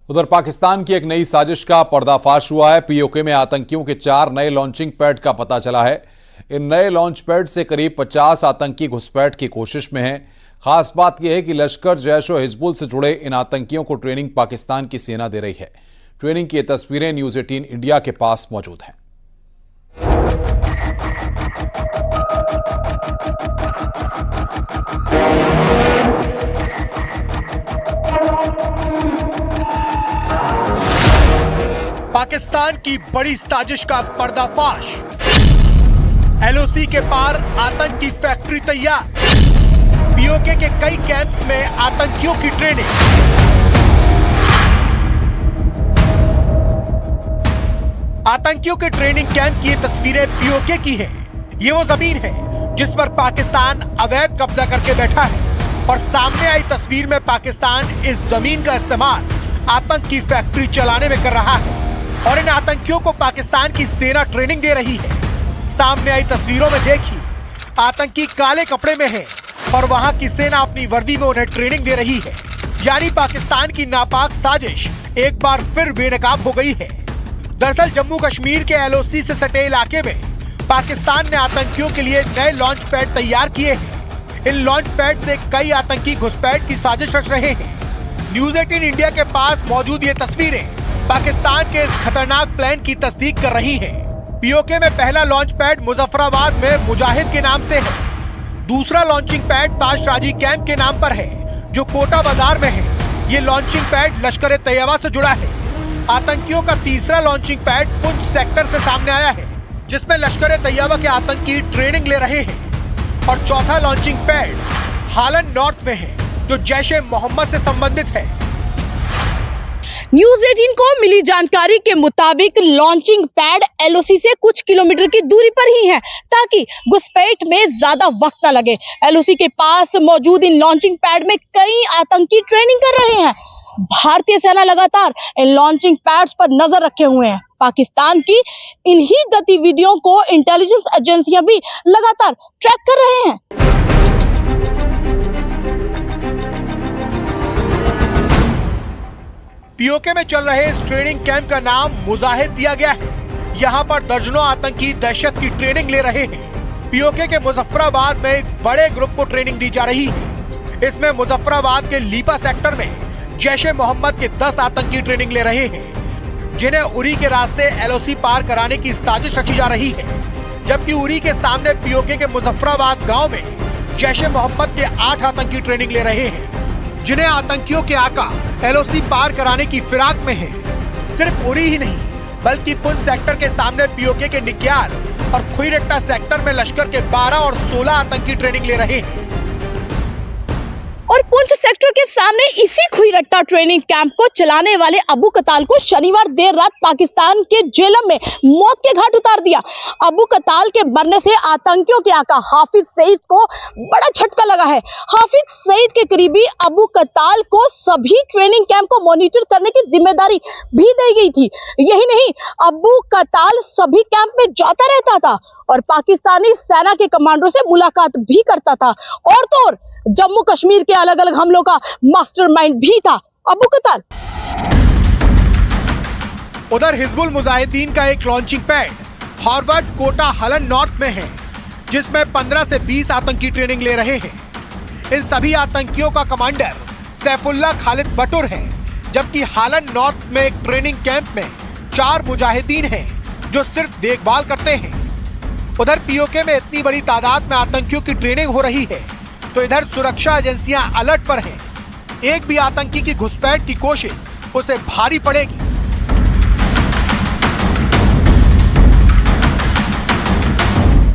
उधर पाकिस्तान की एक नई साजिश का पर्दाफाश हुआ है। पीओके में आतंकियों के 4 नए लॉन्चिंग पैड का पता चला है। इन नए लॉन्च पैड से करीब 50 आतंकी घुसपैठ की कोशिश में हैं। खास बात यह है कि लश्कर, जैश और हिजबुल से जुड़े इन आतंकियों को ट्रेनिंग पाकिस्तान की सेना दे रही है। ट्रेनिंग की ये तस्वीरें न्यूज़ 18 इंडिया के पास मौजूद हैं। पाकिस्तान की बड़ी साजिश का पर्दाफाश। एलओसी के पार आतंकी फैक्ट्री तैयार। पीओके के कई कैंप्स में आतंकियों की ट्रेनिंग। आतंकियों के ट्रेनिंग कैंप की ये तस्वीरें पीओके की हैं। ये वो जमीन है जिस पर पाकिस्तान अवैध कब्जा करके बैठा है और सामने आई तस्वीर में पाकिस्तान इस जमीन का इस्तेमाल आतंकी फैक्ट्री चलाने में कर रहा है और इन आतंकियों को पाकिस्तान की सेना ट्रेनिंग दे रही है। सामने आई तस्वीरों में देखिए, आतंकी काले कपड़े में हैं और वहां की सेना अपनी वर्दी में उन्हें ट्रेनिंग दे रही है। यानी पाकिस्तान की नापाक साजिश एक बार फिर बेनकाब हो गई है। दरअसल जम्मू कश्मीर के एलओसी से सटे इलाके में पाकिस्तान ने आतंकियों के लिए नए लॉन्च पैड तैयार किए हैं। इन लॉन्च पैड से कई आतंकी घुसपैठ की साजिश रच रहे हैं। न्यूज़ 18 इंडिया के पास मौजूद ये तस्वीरें पाकिस्तान के इस खतरनाक प्लान की तस्दीक कर रही हैं। पीओके में पहला लॉन्च पैड मुजफ्फराबाद में मुजाहिद के नाम से है। दूसरा लॉन्चिंग पैड ताश राजी कैंप के नाम पर है जो कोटा बाजार में है। ये लॉन्चिंग पैड लश्कर तैयबा से जुड़ा है। आतंकियों का तीसरा लॉन्चिंग पैड पुंछ सेक्टर से सामने आया है जिसमें लश्कर तैयबा के आतंकी ट्रेनिंग ले रहे हैं। और चौथा लॉन्चिंग पैड हालन नॉर्थ में है जो जैश-ए मोहम्मद से संबंधित है। न्यूज़ 18 को मिली जानकारी के मुताबिक लॉन्चिंग पैड एलओसी से कुछ किलोमीटर की दूरी पर ही है ताकि घुसपैठ में ज्यादा वक्त न लगे। एलओसी के पास मौजूद इन लॉन्चिंग पैड में कई आतंकी ट्रेनिंग कर रहे हैं। भारतीय सेना लगातार इन लॉन्चिंग पैड्स पर नजर रखे हुए हैं। पाकिस्तान की इन्हीं गतिविधियों को इंटेलिजेंस एजेंसियां भी लगातार ट्रैक कर रहे हैं। पीओके में चल रहे इस ट्रेनिंग कैंप का नाम मुजाहिद दिया गया है। यहाँ पर दर्जनों आतंकी दहशत की ट्रेनिंग ले रहे हैं। पीओके के मुजफ्फराबाद में एक बड़े ग्रुप को ट्रेनिंग दी जा रही है। इसमें मुजफ्फराबाद के लीपा सेक्टर में जैश-ए मोहम्मद के 10 आतंकी ट्रेनिंग ले रहे हैं जिन्हें उरी के रास्ते एलओसी पार कराने की साजिश रची जा रही है। जबकि उरी के सामने पीओके के मुजफ्फराबाद गाँव में जैश-ए मोहम्मद के 8 आतंकी ट्रेनिंग ले रहे हैं जिन्हें आतंकियों के आका एलओसी पार कराने की फिराक में है। सिर्फ उरी ही नहीं बल्कि पुंछ सेक्टर के सामने पीओके के निक्याल और खुईरट्टा सेक्टर में लश्कर के 12 और 16 आतंकी ट्रेनिंग ले रहे हैं। और पुंछ सेक्टर के सामने इसी खुईरट्टा ट्रेनिंग कैंप को चलाने वाले अबू कताल को शनिवार देर रात पाकिस्तान के जेलम में मौत के घाट उतार दिया। अबू कताल के मरने से आतंकियों के आका हाफिज सईद को बड़ा झटका लगा है। हाफिज सईद के करीबी अबू कताल को सभी ट्रेनिंग कैंप को मॉनिटर करने की जिम्मेदारी भी दी गई थी। यही नहीं, अबू कताल सभी कैंप में जाता रहता था और पाकिस्तानी सेना के कमांडरों से मुलाकात भी करता था। और तो और जम्मू कश्मीर के अलग अलग हमलों का मास्टरमाइंड भी था अबू कताल। उधर हिजबुल मुजाहिदीन का एक लॉन्चिंग पैड हार्वर्ड कोटा हलन नॉर्थ में है जिसमें 15 से 20 आतंकी ट्रेनिंग ले रहे हैं। इन सभी आतंकियों का कमांडर सैफुल्ला खालिद बटुर है। जबकि हालन नॉर्थ में एक ट्रेनिंग कैंप में 4 मुजाहिदीन हैं जो सिर्फ देखभाल करते हैं। उधर पीओके में इतनी बड़ी तादाद में आतंकियों की ट्रेनिंग हो रही है तो इधर सुरक्षा एजेंसियां अलर्ट पर हैं। एक भी आतंकी की घुसपैठ की कोशिश उसे भारी पड़ेगी।